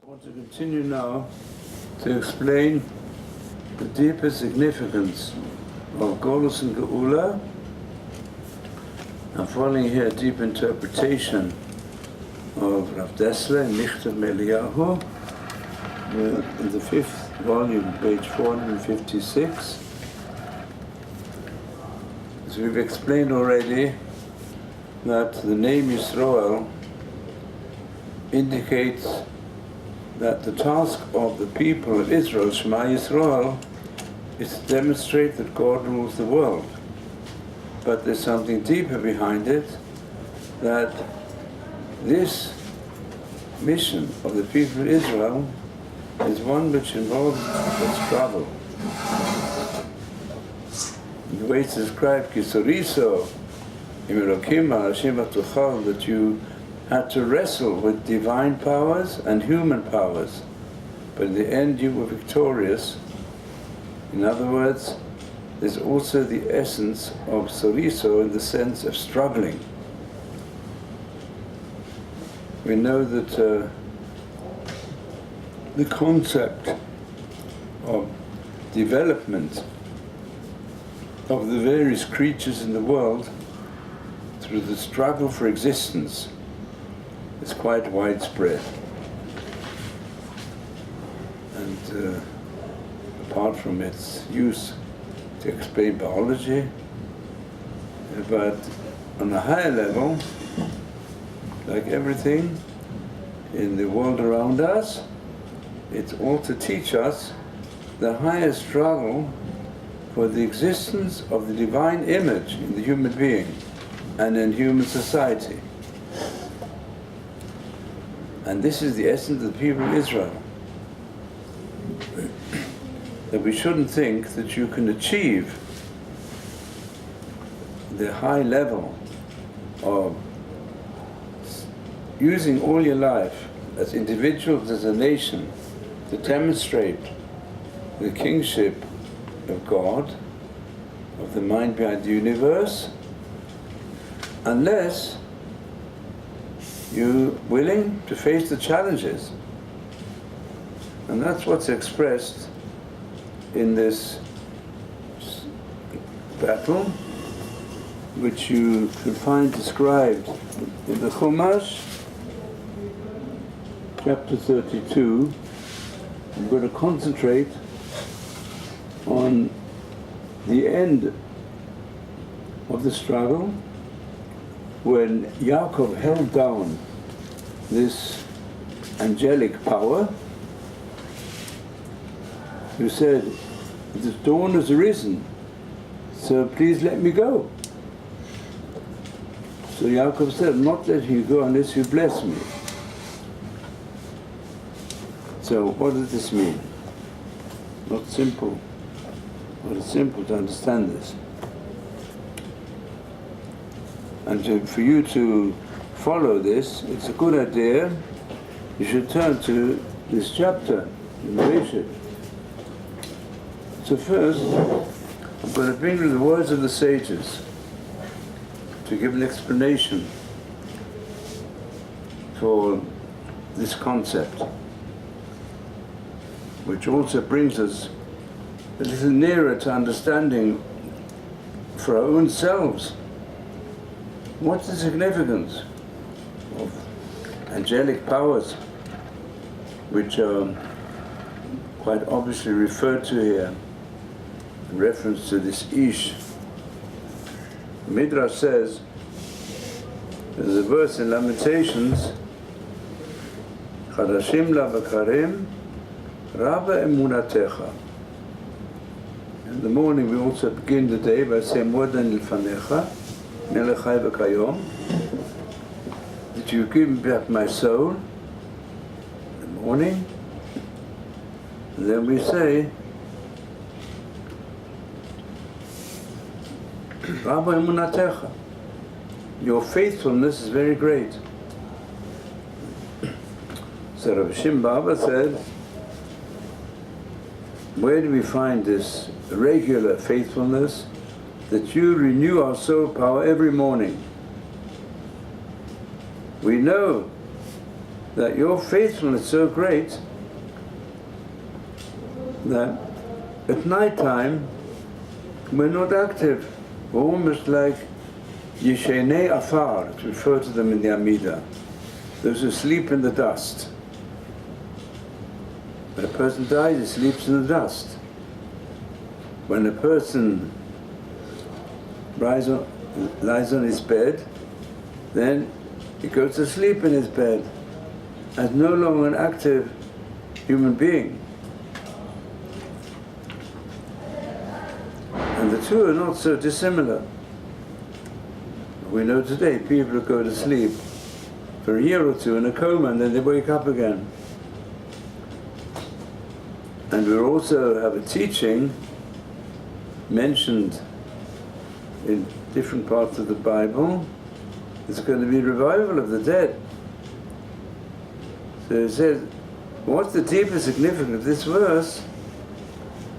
I want to continue now to explain the deeper significance of Golut and Geula. I'm following here a deep interpretation of Rav Dessler and Michtav Meliyahu in the 5th volume, page 456. As we've explained already, that the name Yisrael indicates that the task of the people of Israel, Shema Yisrael, is to demonstrate that God rules the world. But there's something deeper behind it, that this mission of the people of Israel is one which involves a struggle. The way it's described, Kisoriso, Imirokim, Hashem Atuchal, that you had to wrestle with divine powers and human powers, but in the end you were victorious. In other words, there's also the essence of soriso in the sense of struggling. We know that the concept of development of the various creatures in the world through the struggle for existence is quite widespread. And apart from its use to explain biology, but on a higher level, like everything in the world around us, it's all to teach us the higher struggle for the existence of the divine image in the human being and in human society. And this is the essence of the people of Israel. That we shouldn't think that you can achieve the high level of using all your life as individuals, as a nation, to demonstrate the kingship of God, of the mind behind the universe, unless you're willing to face the challenges. And that's what's expressed in this battle, which you can find described in the Chumash, chapter 32. I'm going to concentrate on the end of the struggle, when Yaakov held down this angelic power, who said, "The dawn has arisen, so please let me go." So Yaakov said, "I'm not letting you go unless you bless me." So what does this mean? Not simple. Not simple to understand this. And for you to follow this, it's a good idea. You should turn to this chapter in Bereshit. So first, I'm going to bring you the words of the sages to give an explanation for this concept, which also brings us a little nearer to understanding for our own selves what's the significance of angelic powers, which are quite obviously referred to here in reference to this Ish. Midrash says, there's a verse in Lamentations, Chadashim lavakarim Rabba emunatecha. In the morning we also begin the day by saying, Modan ilfanecha, melechai v'kayom, that you give me back my soul in the morning. And then we say, Rabba emunatecha, your faithfulness is very great. So Rav Shim Baba said, where do we find this regular faithfulness? That you renew our soul power every morning. We know that your faithfulness is so great that at night time we're not active. We're almost like Yishenei Afar, to refer to them in the Amida, those who sleep in the dust. When a person dies, he sleeps in the dust. When a person lies on his bed, then he goes to sleep in his bed as no longer an active human being. And the two are not so dissimilar. We know today people who go to sleep for a year or two in a coma and then they wake up again. And we also have a teaching mentioned in different parts of the Bible. There's going to be revival of the dead. So it says, what's the deeper significance of this verse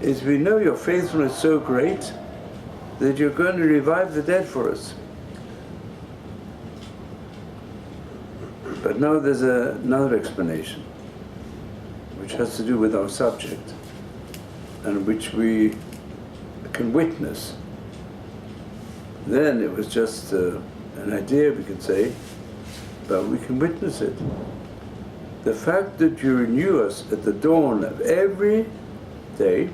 is we know your faithfulness is so great that you're going to revive the dead for us. But now there's another explanation, which has to do with our subject, and which we can witness. Then it was just an idea, we could say, but we can witness it. The fact that you renew us at the dawn of every day,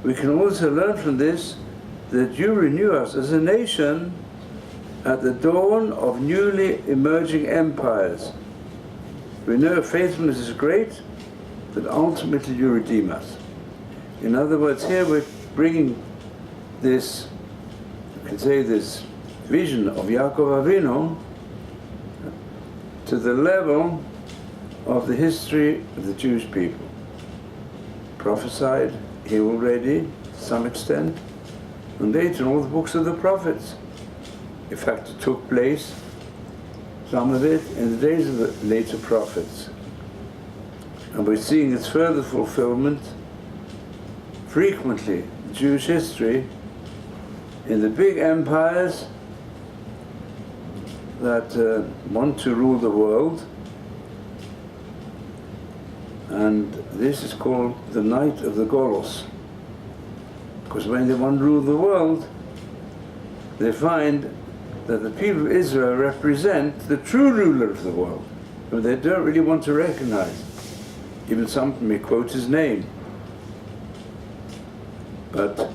we can also learn from this that you renew us as a nation at the dawn of newly emerging empires. We know faithfulness is great, that ultimately you redeem us. In other words, here we're bringing this, you can say this vision of Yaakov Avinu to the level of the history of the Jewish people. Prophesied here already, to some extent, and later in all the books of the prophets. In fact, it took place, some of it, in the days of the later prophets. And we're seeing its further fulfillment frequently in Jewish history in the big empires that want to rule the world. And this is called the night of the Golos. Because when they want to rule the world, they find that the people of Israel represent the true ruler of the world, whom they don't really want to recognize. Even some may quote his name. But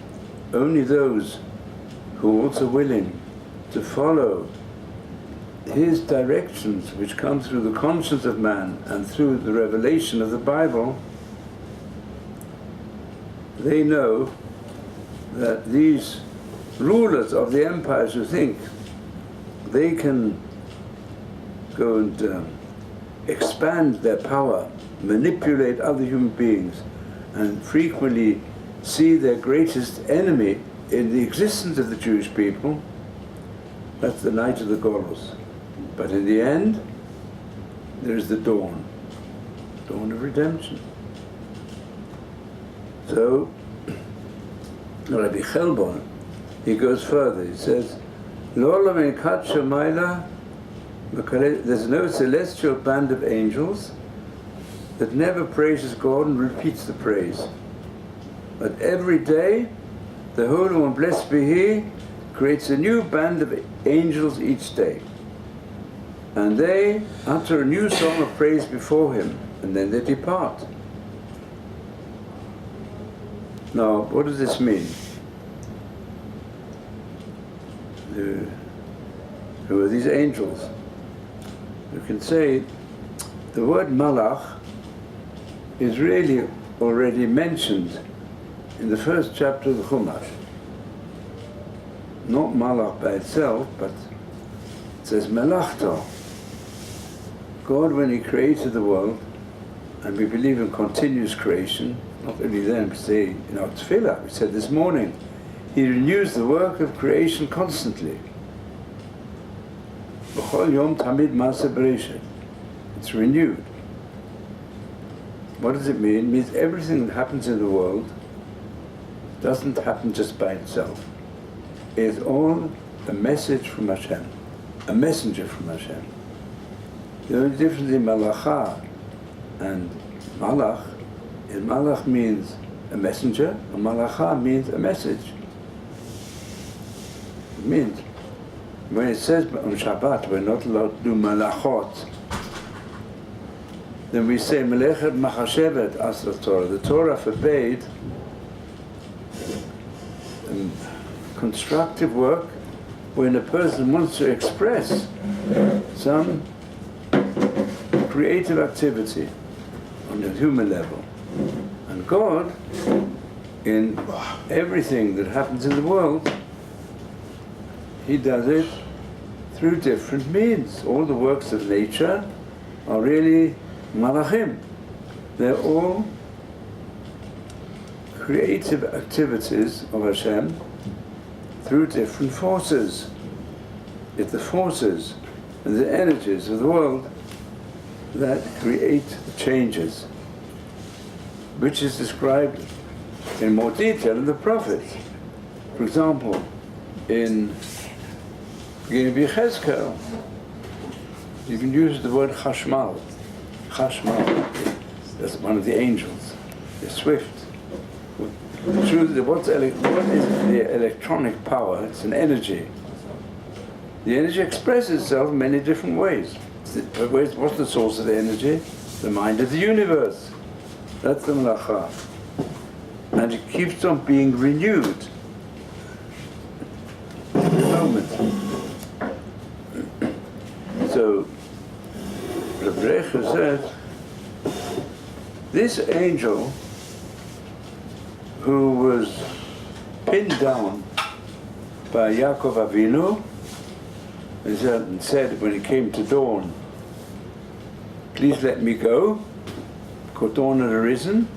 only those who are also willing to follow his directions, which come through the conscience of man and through the revelation of the Bible, they know that these rulers of the empires who think they can go and expand their power, manipulate other human beings, and frequently see their greatest enemy in the existence of the Jewish people, that's the night of the Golos. But in the end, there is the dawn of redemption. So, Rabbi Chelbon, he goes further, he says, there's no celestial band of angels that never praises God and repeats the praise. But every day, the Holy One, blessed be He, creates a new band of angels each day. And they utter a new song of praise before Him, and then they depart. Now, what does this mean? Who are these angels? You can say the word malach is really already mentioned in the first chapter of the Chumash. Not malach by itself, but it says melachto. God, when He created the world, and we believe in continuous creation, not only then, we say in our tefillah, we said this morning, He renews the work of creation constantly. B'chol yom tamid ma'aseh bereshit. It's renewed. What does it mean? It means everything that happens in the world doesn't happen just by itself. It's all a message from Hashem, a messenger from Hashem. The only difference in Malacha and Malach is Malach means a messenger, and Malacha means a message. It means, when it says on Shabbat we're not allowed to do Malachot, then we say Melechet Machashevet as the Torah. The Torah forbade constructive work when a person wants to express some creative activity on a human level. And God, in everything that happens in the world, He does it through different means. All the works of nature are really malachim. They're all creative activities of Hashem through different forces. It's the forces and the energies of the world that create the changes, which is described in more detail in the prophets. For example, in beginning of Yechezkel, you can use the word chashmal. Chashmal, that's one of the angels, the swift. What is the electronic power? It's an energy. The energy expresses itself in many different ways. What's the source of the energy? The mind of the universe. That's the malacha. And it keeps on being renewed every moment. So, Rabbi Recha said, this angel who was pinned down by Yaakov Avinu and said when it came to dawn, please let me go, because dawn had arisen,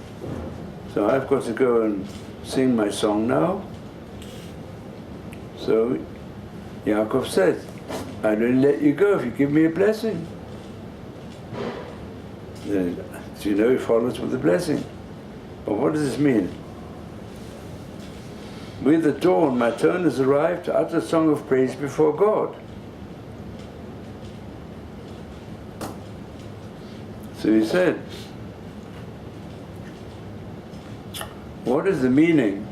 so I've got to go and sing my song now. So Yaakov said, I'll only let you go if you give me a blessing. Then, as you know, he follows with the blessing. But what does this mean? With the dawn, my turn has arrived to utter a song of praise before God. So he said, what is the meaning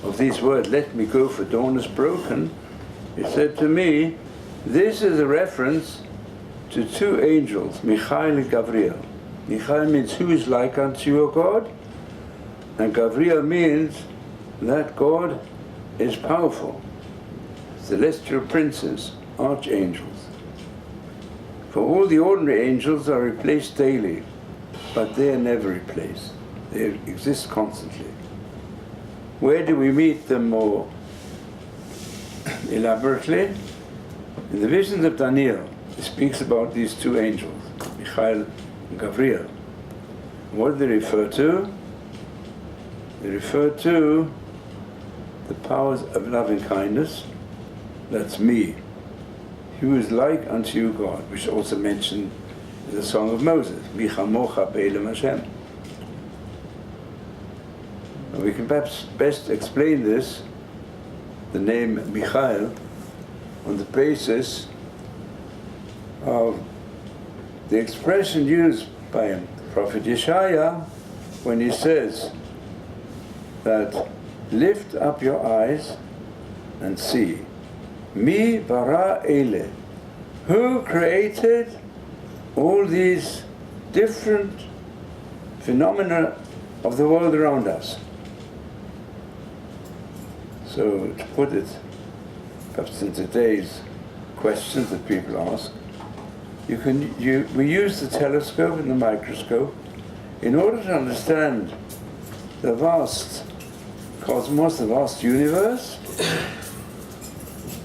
of these words, let me go for dawn is broken? He said to me, this is a reference to two angels, Michael and Gabriel. Michael means who is like unto you, O God? And Gabriel means that God is powerful. Celestial princes, archangels. For all the ordinary angels are replaced daily, but they are never replaced. They exist constantly. Where do we meet them more elaborately? In the visions of Daniel, it speaks about these two angels, Michael and Gabriel. What do they refer to? They refer to the powers of loving kindness. That's me. Who is like unto you, God, which also mentioned in the Song of Moses, Michamocha Be'elam Hashem. And we can perhaps best explain this, the name Michael, on the basis of the expression used by Prophet Yeshaya when he says that lift up your eyes and see. Mi bara ele. Who created all these different phenomena of the world around us? So to put it, perhaps in today's questions that people ask, we use the telescope and the microscope in order to understand the vast cosmos, the vast universe,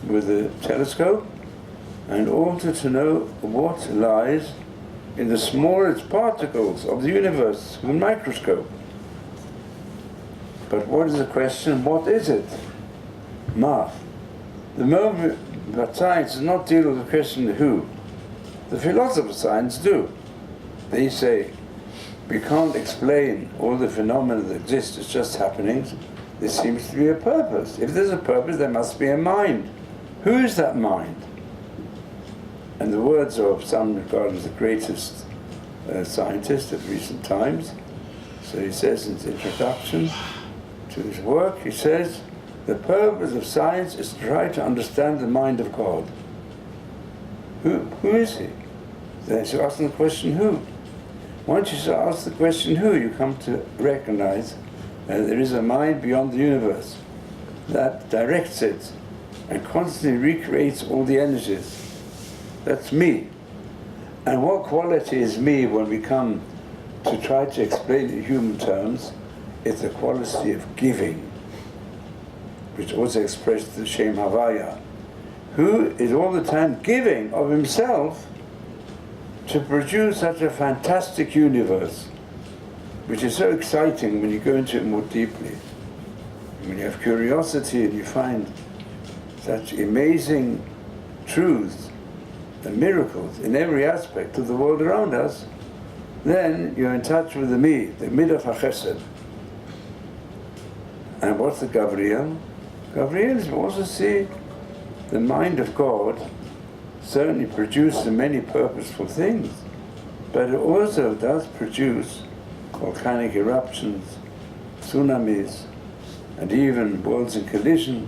with the telescope, and also to know what lies in the smallest particles of the universe with a microscope. But what is the question? What is it? Math. The moment that science does not deal with the question who, the philosopher science do. They say, we can't explain all the phenomena that exist as just happenings. There seems to be a purpose. If there's a purpose, there must be a mind. Who is that mind? and the words of some regarded as the greatest scientist of recent times. So he says in his introduction to his work, he says, the purpose of science is to try to understand the mind of God. Who is he? Then you ask the question, who? Once you ask the question, who, you come to recognize that there is a mind beyond the universe that directs it and constantly recreates all the energies. That's me. And what quality is me when we come to try to explain it in human terms? It's the quality of giving, which also expressed the Shem Havaya, who is all the time giving of himself to produce such a fantastic universe, which is so exciting when you go into it more deeply. When you have curiosity and you find such amazing truths and miracles in every aspect of the world around us, then you're in touch with the me, the Midah HaChesed. And what's the Gabriel? Gabriel is also see the mind of God certainly produces many purposeful things, but it also does produce volcanic eruptions, tsunamis, and even worlds in collision.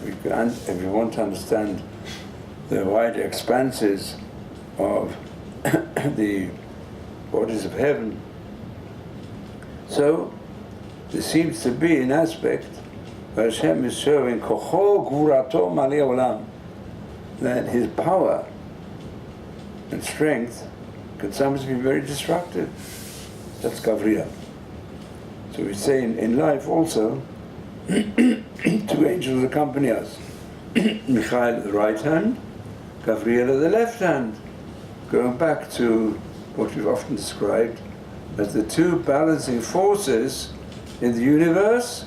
If you want to understand the wider expanses of the bodies of heaven. So there seems to be an aspect where Hashem is showing Kocho Gvurato Malei Olam, that his power and strength can sometimes be very destructive. That's Gabriel. So we say in life also, two angels accompany us. Michael at the right hand, Gabriel at the left hand. Going back to what we've often described as the two balancing forces in the universe,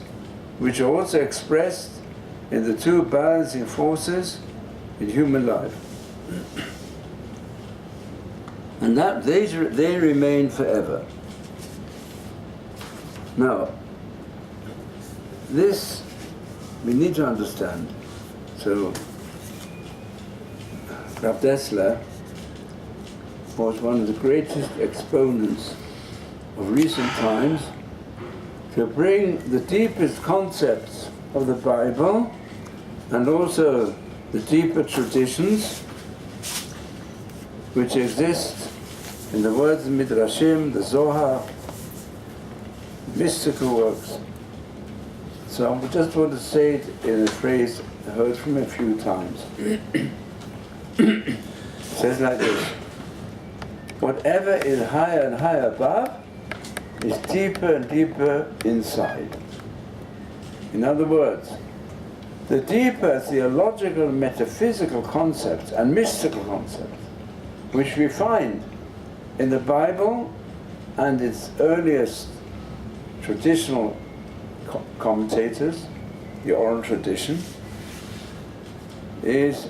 which are also expressed in the two balancing forces in human life. And that they remain forever. Now, this we need to understand. So, Rav Dessler was one of the greatest exponents of recent times to bring the deepest concepts of the Bible and also the deeper traditions which exist in the words of Midrashim, the Zohar, mystical works. So I just want to say it in a phrase I heard from a few times. It says like this: whatever is higher and higher above is deeper and deeper inside. In other words, the deeper theological, metaphysical concepts and mystical concepts which we find in the Bible and its earliest traditional commentators, the oral tradition, is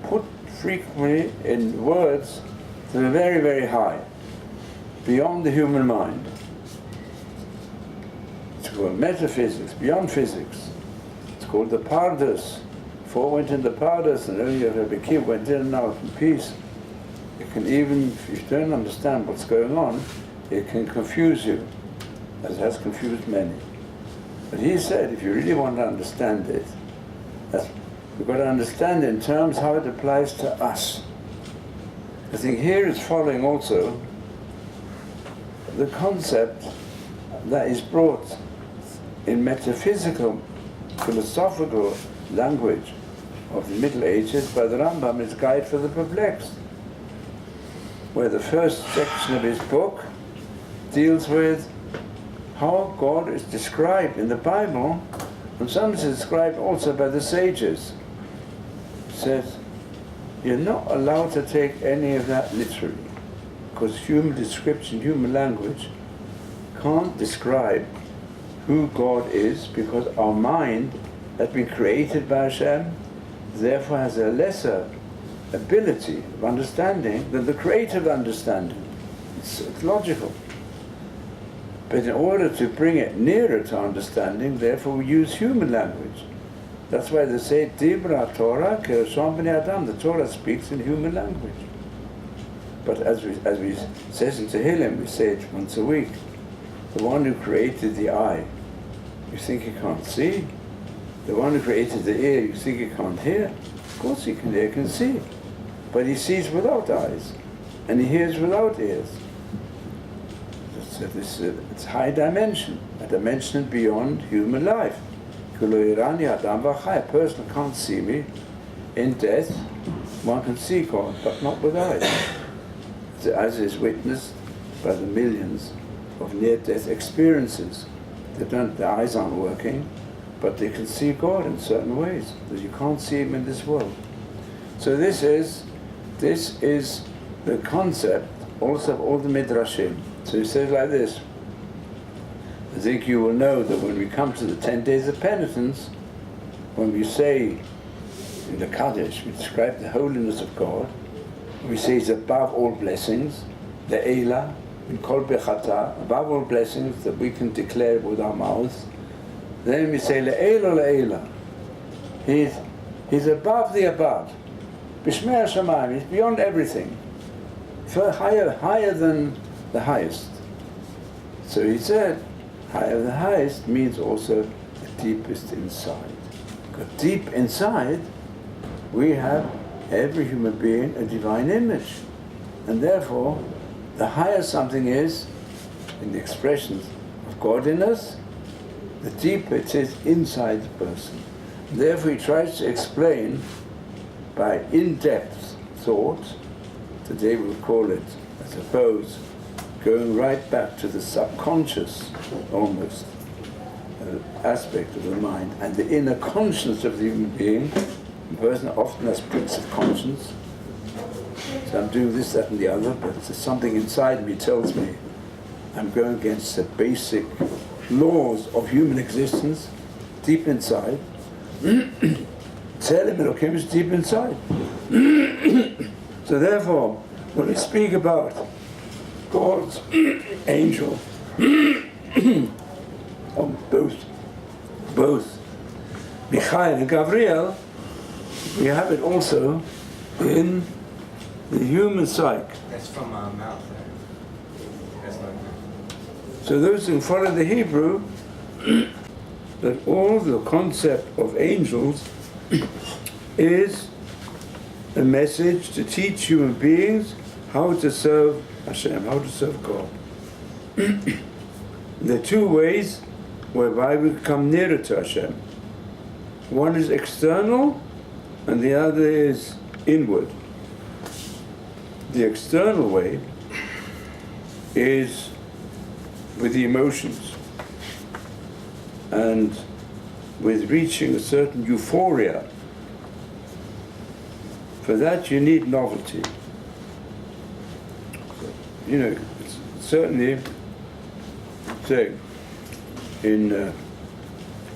put frequently in words that are very, very high, beyond the human mind. It's called metaphysics, beyond physics. It's called the Pardas. Before went in the Pardas, and only Rabbi Akiva went in and out in peace. It can even, if you don't understand what's going on, it can confuse you, as it has confused many. But he said, if you really want to understand it, you've got to understand it in terms how it applies to us. I think here is following also the concept that is brought in metaphysical, philosophical language of the Middle Ages by the Rambam, his Guide for the Perplexed, where the first section of his book deals with how God is described in the Bible, and sometimes described also by the sages. It says, you're not allowed to take any of that literally, because human description, human language, can't describe who God is, because our mind has been created by Hashem, therefore has a lesser ability of understanding than the creative understanding. It's logical. But in order to bring it nearer to understanding, therefore we use human language. That's why they say, Dibra Torah Kereshon B'nei Adam. The Torah speaks in human language. But as we says in Tehillim, we say it once a week, the one who created the eye, you think he can't see? The one who created the ear, you think he can't hear? Of course he can hear, can see. But he sees without eyes, and he hears without ears. It's high dimension, a dimension beyond human life. A person can't see me. In death, one can see God, but not with eyes. As is witnessed by the millions of near-death experiences. Their eyes aren't working, but they can see God in certain ways that you can't see Him in this world. So this is the concept also of all the midrashim. So he says like this. I think you will know that when we come to the 10 days of penitence, when we say in the Kaddish, we describe the holiness of God, we say He's above all blessings, the Eila, in Kol Bechata, above all blessings that we can declare with our mouths. Then we say Le'ela. He's above the above. B'Shmei HaShamayim, He's beyond everything. Higher than the highest. So he said, higher than the highest means also the deepest inside. Because deep inside, we have, every human being, a divine image. And therefore, the higher something is, in the expressions of godliness, the deeper it is inside the person. And therefore he tries to explain by in-depth thought, today we'll call it, I suppose, going right back to the subconscious, almost, aspect of the mind, and the inner conscience of the human being. The person often has pricks of conscience. So I'm doing this, that, and the other, but there's something inside me tells me I'm going against the basic laws of human existence, deep inside. Tzelem Elokim is deep inside. So therefore, when we speak about God's angel, both Michael and Gabriel, we have it also in the human psyche. That's from our mouth there. That's not good. So those who follow the Hebrew, that all the concept of angels is a message to teach human beings how to serve Hashem, how to serve God. There are two ways whereby we come nearer to Hashem. One is external, and the other is inward. The external way is with the emotions and with reaching a certain euphoria. For that you need novelty. You know, it's certainly, say, in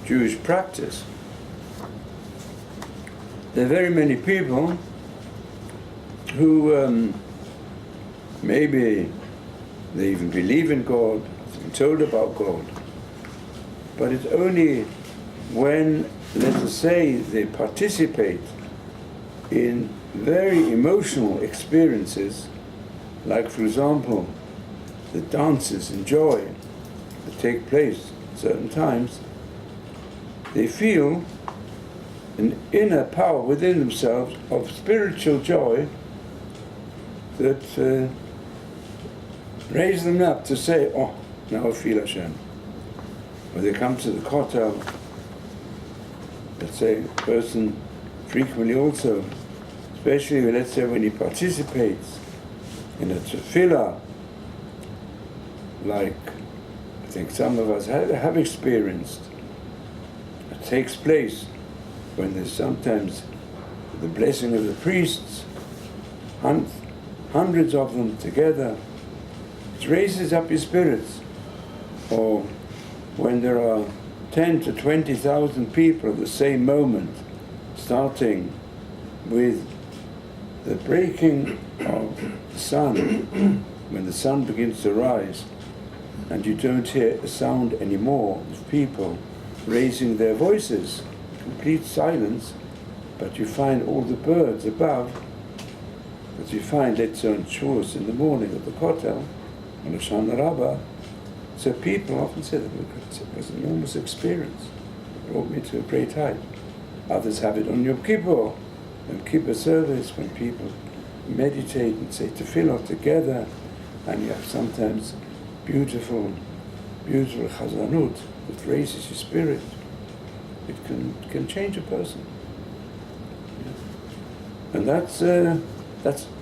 Jewish practice, there are very many people who maybe they even believe in God, have been told about God, but it's only when, let us say, they participate in very emotional experiences, like, for example, the dances and joy that take place at certain times, they feel an inner power within themselves of spiritual joy that raise them up to say, oh, now I feel Hashem. When they come to the kotel, let's say, a person frequently also, especially, let's say, when he participates in a tefillah, like I think some of us have experienced, it takes place when there's sometimes the blessing of the priests, hundreds of them together, it raises up your spirits. Or when there are 10 to 20,000 people at the same moment, starting with the breaking of the sun, when the sun begins to rise, and you don't hear a sound anymore of people raising their voices, complete silence, but you find all the birds above, that you find, let's say, on shores in the morning at the Kotel, on the Shana Rabbah. So people often say that it was an enormous experience. It brought me to a great height. Others have it on Yom Kippur, Yom Kippur service, when people meditate and say tefillah together, and you have sometimes beautiful chazanut that raises your spirit. It can change a person. Yeah. And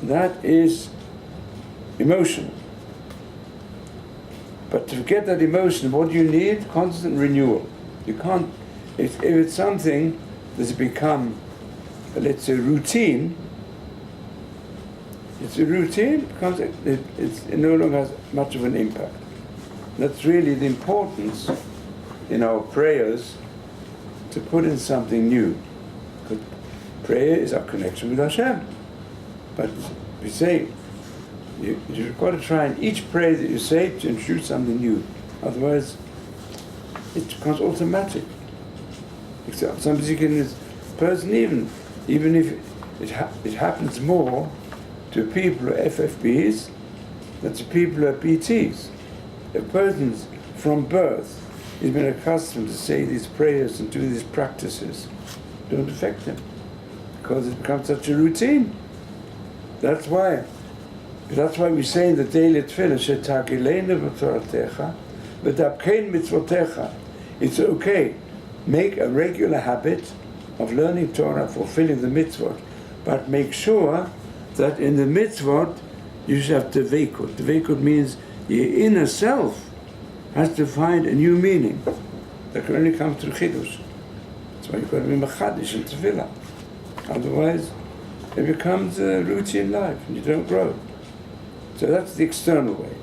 that is emotional. But to get that emotion, what do you need? Constant renewal. You can't, if it's something that's become, let's say, routine, it's a routine because it no longer has much of an impact. That's really the importance in our prayers, to put in something new. Because prayer is our connection with Hashem. But we say, you've got to try in each prayer that you say to introduce something new. Otherwise, it becomes automatic. Except somebody can, person even if it happens more to people who are FFBs than to people who are PTs. If persons from birth has been accustomed to say these prayers and do these practices, don't affect him, because it becomes such a routine. That's why we say in the daily tefillah, Shetagilenu b'toratecha, v'dabkein mitzvotecha. It's okay. Make a regular habit of learning Torah, fulfilling the mitzvot, but make sure that in the mitzvot you should have devekut. Devekut means your inner self has to find a new meaning that can only come through chidush. That's why you've got to be machadish in tefillah. Otherwise, it becomes a routine life and you don't grow. So that's the external way.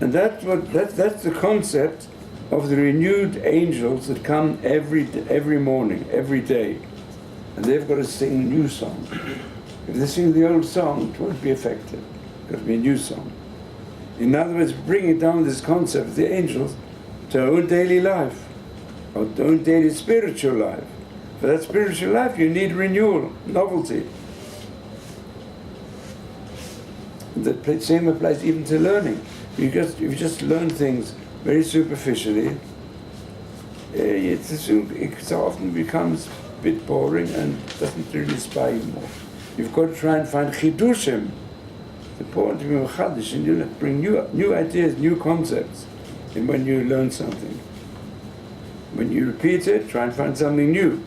And that's the concept of the renewed angels that come every morning, every day. And they've got to sing a new song. If they sing the old song, it won't be effective. It's got to be a new song. In other words, bringing down this concept of the angels to our own daily life, our own daily spiritual life. For that spiritual life, you need renewal, novelty. The same applies even to learning. If you just learn things very superficially, it so often becomes a bit boring and doesn't really inspire you more. You've got to try and find chidushim. It's important to be machadish, and you bring new ideas, new concepts, and when you learn something. When you repeat it, try and find something new.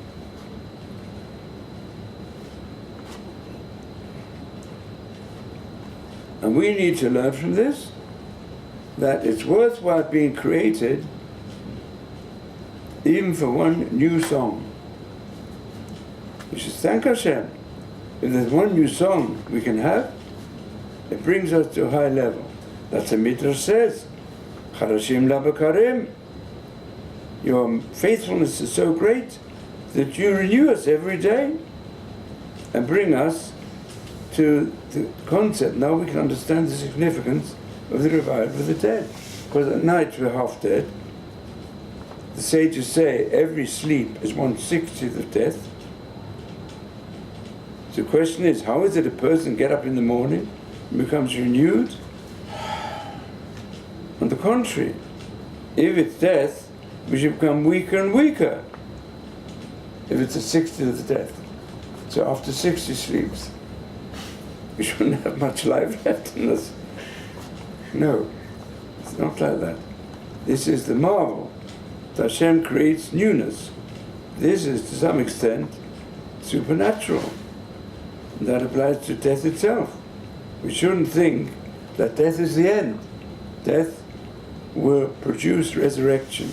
And we need to learn from this that it's worthwhile being created even for one new song. We should thank Hashem. If there's one new song we can have, it brings us to a high level. That's what Midrash says. Charashim labakarim. Your faithfulness is so great that you renew us every day and bring us to the concept. Now we can understand the significance of the revival of the dead. Because at night we're half dead. The sages say every sleep is 1/60th of death. So the question is, how is it a person get up in the morning and becomes renewed? On the contrary, if it's death, we should become weaker and weaker. If it's a 60th of death. So after 60 sleeps, we shouldn't have much life left in us. No, it's not like that. This is the marvel. That Hashem creates newness. This is, to some extent, supernatural. And that applies to death itself. We shouldn't think that death is the end. Death will produce resurrection.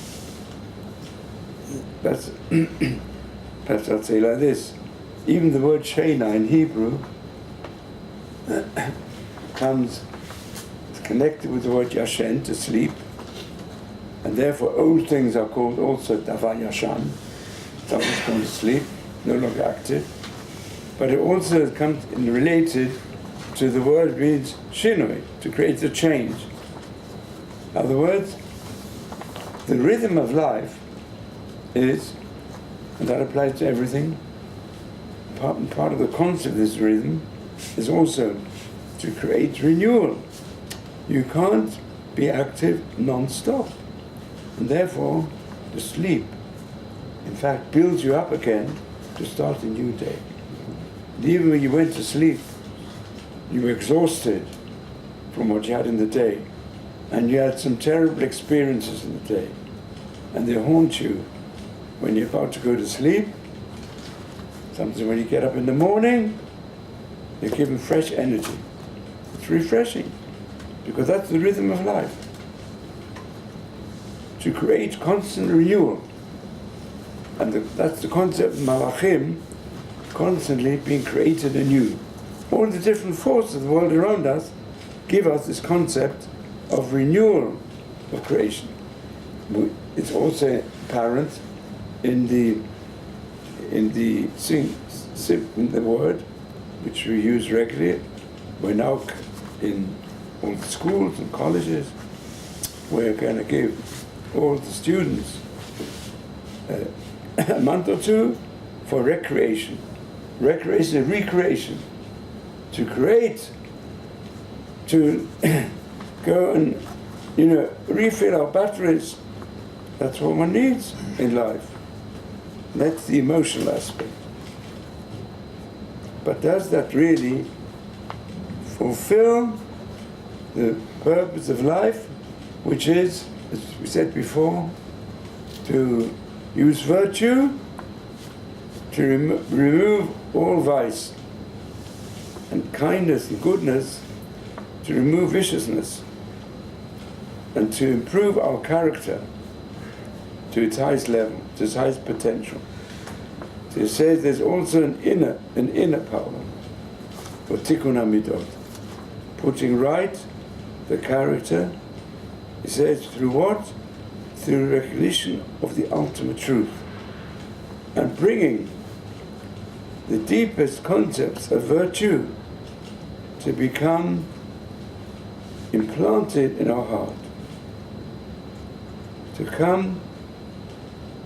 Perhaps I'll say like this. Even the word Shena in Hebrew it's connected with the word Yashen, to sleep. And therefore old things are called also Davar Yashan. Something's gone to sleep, no longer active. But it also comes related to the word means shinoi, to create a change. In other words, the rhythm of life is, and that applies to everything, part of the concept of this rhythm is also to create renewal. You can't be active non-stop. And therefore, the sleep, in fact, builds you up again to start a new day. And even when you went to sleep, you were exhausted from what you had in the day, and you had some terrible experiences in the day, and they haunt you when you're about to go to sleep. Sometimes when you get up in the morning, you're given fresh energy. It's refreshing, because that's the rhythm of life. To create constant renewal. And that's the concept of Malachim, constantly being created anew. All the different forces of the world around us give us this concept of renewal of creation. It's also apparent in the word, which we use regularly. We're now in all the schools and colleges. We're going to give all the students a month or two for recreation. Recreation and recreation. To create, to go and, refill our batteries. That's what one needs in life. That's the emotional aspect. But does that really fulfill the purpose of life, which is, as we said before, to use virtue to remove all vice, and kindness and goodness to remove viciousness, and to improve our character to its highest level, to its highest potential. So it says there's also an inner power for tikkun hamidot, putting right the character. It says through what? Through recognition of the ultimate truth, and bringing the deepest concepts of virtue to become implanted in our heart, to come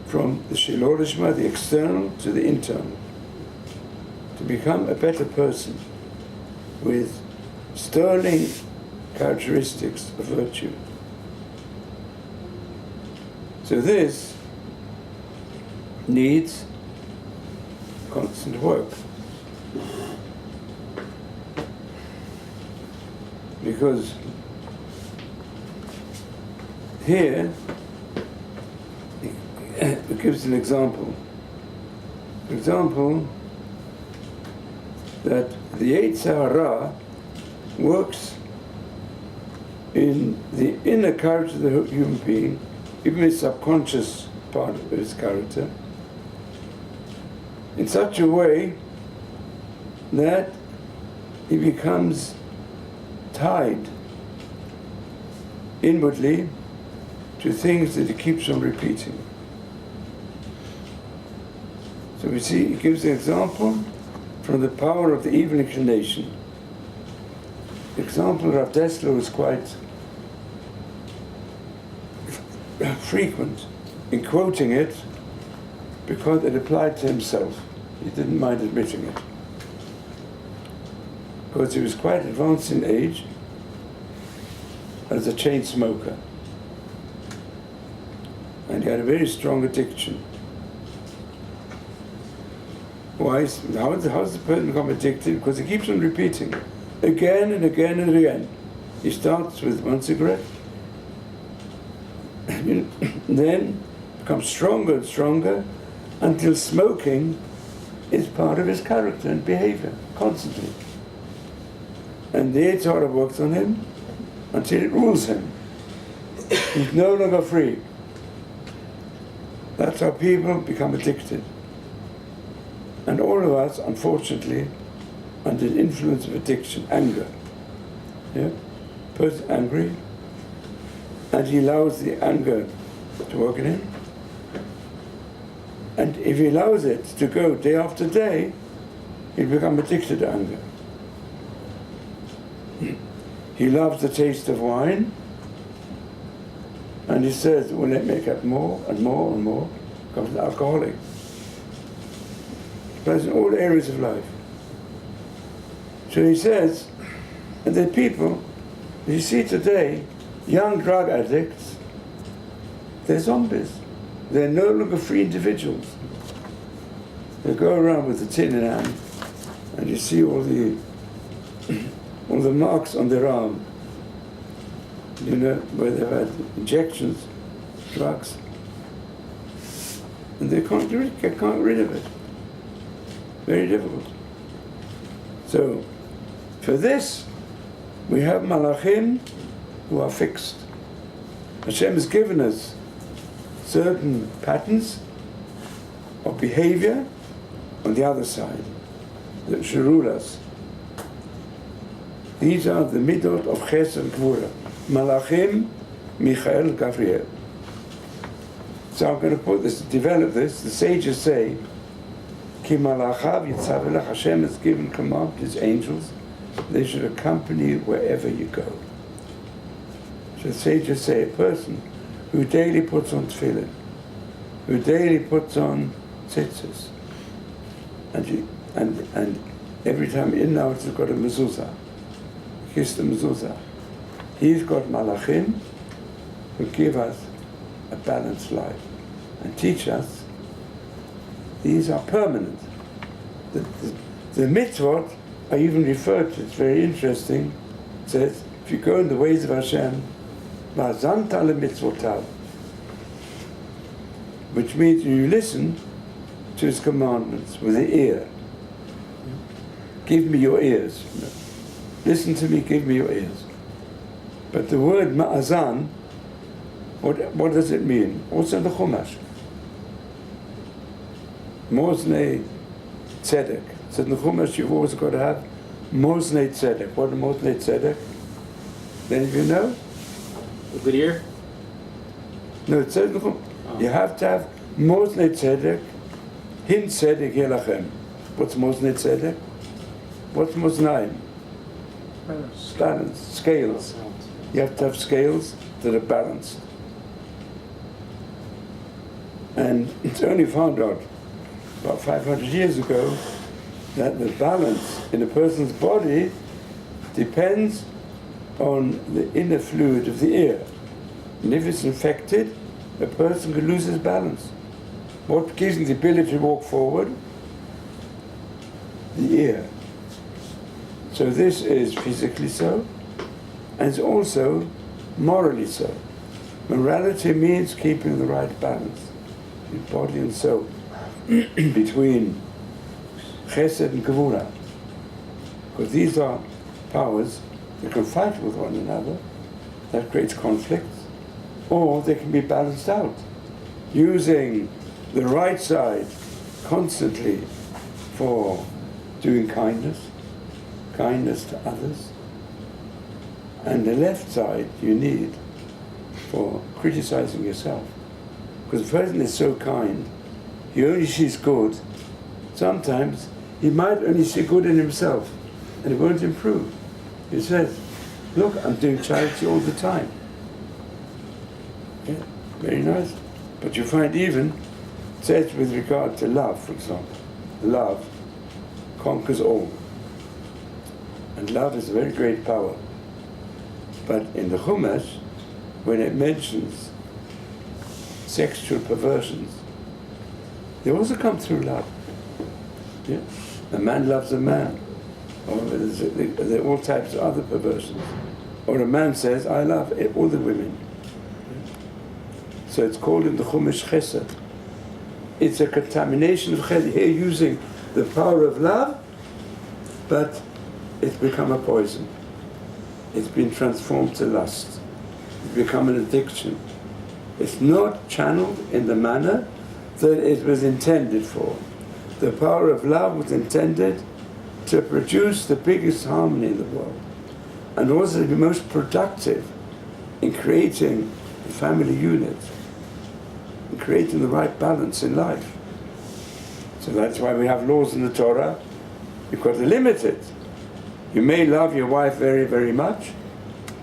from the Shilol Lishma, the external, to the internal, to become a better person with sterling characteristics of virtue. So this needs constant work. Because here it gives an example. For example, that the Yetzer Hara works in the inner character of the human being, even his subconscious part of his character, in such a way that he becomes tied inwardly to things that he keeps on repeating. So we see, he gives an example from the power of the evil inclination. The example of Rav Dessler was quite frequent in quoting it because it applied to himself. He didn't mind admitting it. Because he was quite advanced in age as a chain smoker. And he had a very strong addiction. Why? How does the person become addicted? Because he keeps on repeating again and again and again. He starts with one cigarette, and then becomes stronger and stronger until smoking is part of his character and behavior, constantly. And the Yetzer Hara works on him until it rules him. He's no longer free. That's how people become addicted. And all of us, unfortunately, under the influence of addiction, anger. Yeah? Person angry, and he allows the anger to work in him. And if he allows it to go day after day, he'll become addicted to anger. He loves the taste of wine, and he says, well, let me make up more and more and more, becomes an alcoholic. But in all areas of life. So he says, and there are people, you see today, young drug addicts, they're zombies. They're no longer free individuals. They go around with the tin in hand, and you see all the marks on their arm, you know, where they've had injections, drugs, and they can't get rid of it. Very difficult. So, for this, we have malachim who are fixed. Hashem has given us certain patterns of behavior on the other side that should rule us. These are the midot of Chesed and Gvura. Malachim, Michael, Gabriel. So I'm going to develop this. The sages say, Ki malachav yitzavelach, Hashem has given command to his angels, they should accompany you wherever you go. So the sages say, a person who daily puts on tefillin, who daily puts on tzitzis, and every time in now it's got a mezuzah, kiss the mezuzah. He's got malachim who give us a balanced life and teach us these are permanent. The mitzvot are even referred to, it's very interesting. It says, if you go in the ways of Hashem, va'azanta le'mitzvotav, which means you listen to his commandments with the ear. Give me your ears. Listen to me, give me your ears. But the word ma'azan, what does it mean? Also the Chumash. Moznei tzedek. So in the Chumash you've always got to have Moznei tzedek. What is Moznei tzedek? Then if you know? A good ear? No, it says in the Chumash. You have to have Moznei tzedek, hin tzedek yelachem. What's Moznei tzedek? What's Moznaim? Balance. Scales. You have to have scales that are balanced. And it's only found out about 500 years ago that the balance in a person's body depends on the inner fluid of the ear. And if it's infected, a person could lose his balance. What gives him the ability to walk forward? The ear. So this is physically so, and it's also morally so. Morality means keeping the right balance in body and soul between Chesed and Gevura, because these are powers that can fight with one another. That creates conflicts, or they can be balanced out using the right side constantly for doing kindness to others, and the left side you need for criticizing yourself. Because the person is so kind, he only sees good. Sometimes he might only see good in himself, and it won't improve. He says, look, I'm doing charity all the time. Yeah, very nice. But you find even, it says with regard to love, for example, love conquers all. And love is a very great power. But in the Chumash, when it mentions sexual perversions, they also come through love. Yeah? A man loves a man. Or there are all types of other perversions. Or a man says, I love all the women. So it's called in the Chumash Chesed. It's a contamination of Chesed. Here using the power of love, but it's become a poison. It's been transformed to lust. It's become an addiction. It's not channeled in the manner that it was intended for. The power of love was intended to produce the biggest harmony in the world, and also to be most productive in creating the family unit, in creating the right balance in life. So that's why we have laws in the Torah. You've got to limit it. You may love your wife very, very much,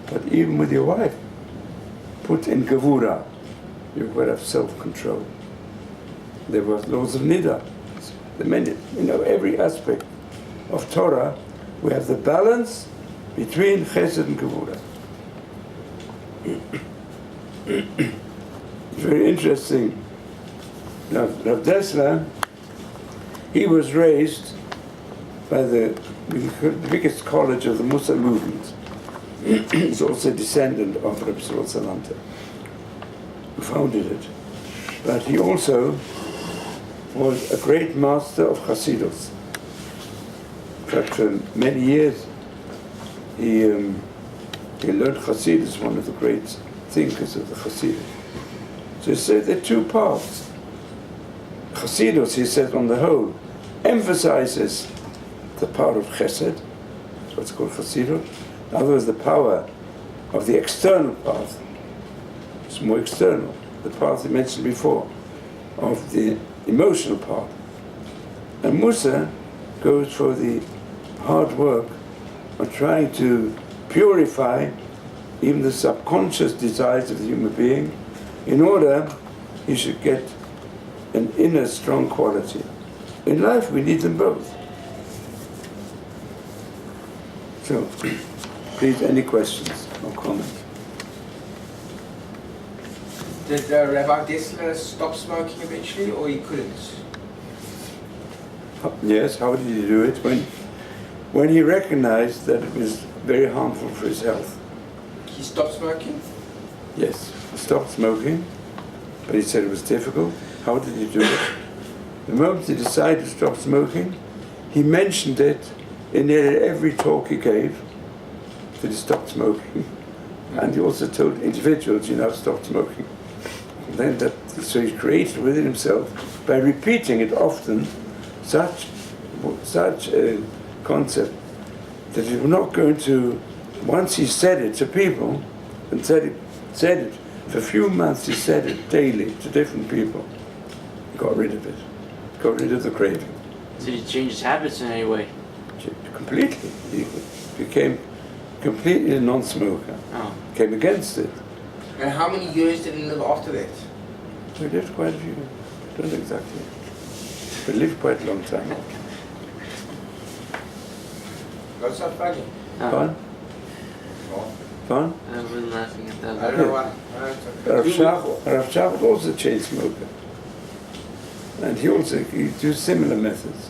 but even with your wife, put in gevura. You've got to have self-control. there was laws of Nida. The many, every aspect of Torah, we have the balance between Chesed and Gevura. It's very interesting. Now, Rav Dessler, he was raised by the biggest college of the Musa movement. He's also a descendant of Rabbi Shmuel Salanta, who founded it. But he also was a great master of Hasidus. In fact, for many years, he learned Hasidus, one of the great thinkers of the Hasidus. So he said there are two paths. Hasidus, he said, on the whole, emphasizes the power of Chesed, that's what's called Hasidus. In other words, the power of the external path. It's more external, the path I mentioned before, of the emotional part. And Musa goes for the hard work of trying to purify even the subconscious desires of the human being in order he should get an inner strong quality. In life we need them both. So, please, any questions or comments? Did Rabbi Dessler stop smoking eventually, or he couldn't? Yes, how did he do it? When he recognized that it was very harmful for his health. He stopped smoking? Yes, he stopped smoking, but he said it was difficult. How did he do it? The moment he decided to stop smoking, he mentioned it in nearly every talk he gave, that he stopped smoking. And he also told individuals, stop smoking. And then so he created within himself, by repeating it often, such a concept that he was not going to, once he said it to people, and said it for a few months, he said it daily to different people, he got rid of it, got rid of the craving. Did he change his habits in any way? Completely. He became completely a non-smoker. Oh. Came against it. And how many years did he live after that? We lived quite a few. I don't know exactly. We lived quite a long time. That's not funny. Fun? Oh, Fun? I wasn't laughing at that. I don't know why. Rav Shach was also a chain smoker. And he used similar methods.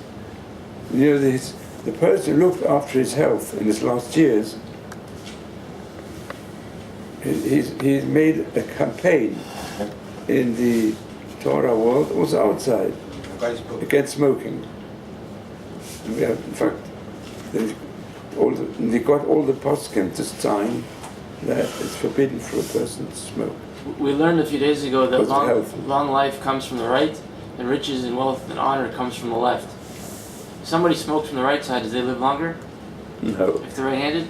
The person who looked after his health in his last years, he's made a campaign in the Torah world, also outside, against smoking. And we have, in fact, they got all the poskim to sign that it's forbidden for a person to smoke. We learned a few days ago that Because of long life comes from the right, and riches and wealth and honor comes from the left. If somebody smokes from the right side, does they live longer? No, If they're right-handed?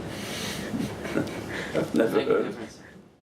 I've never Make a heard. difference.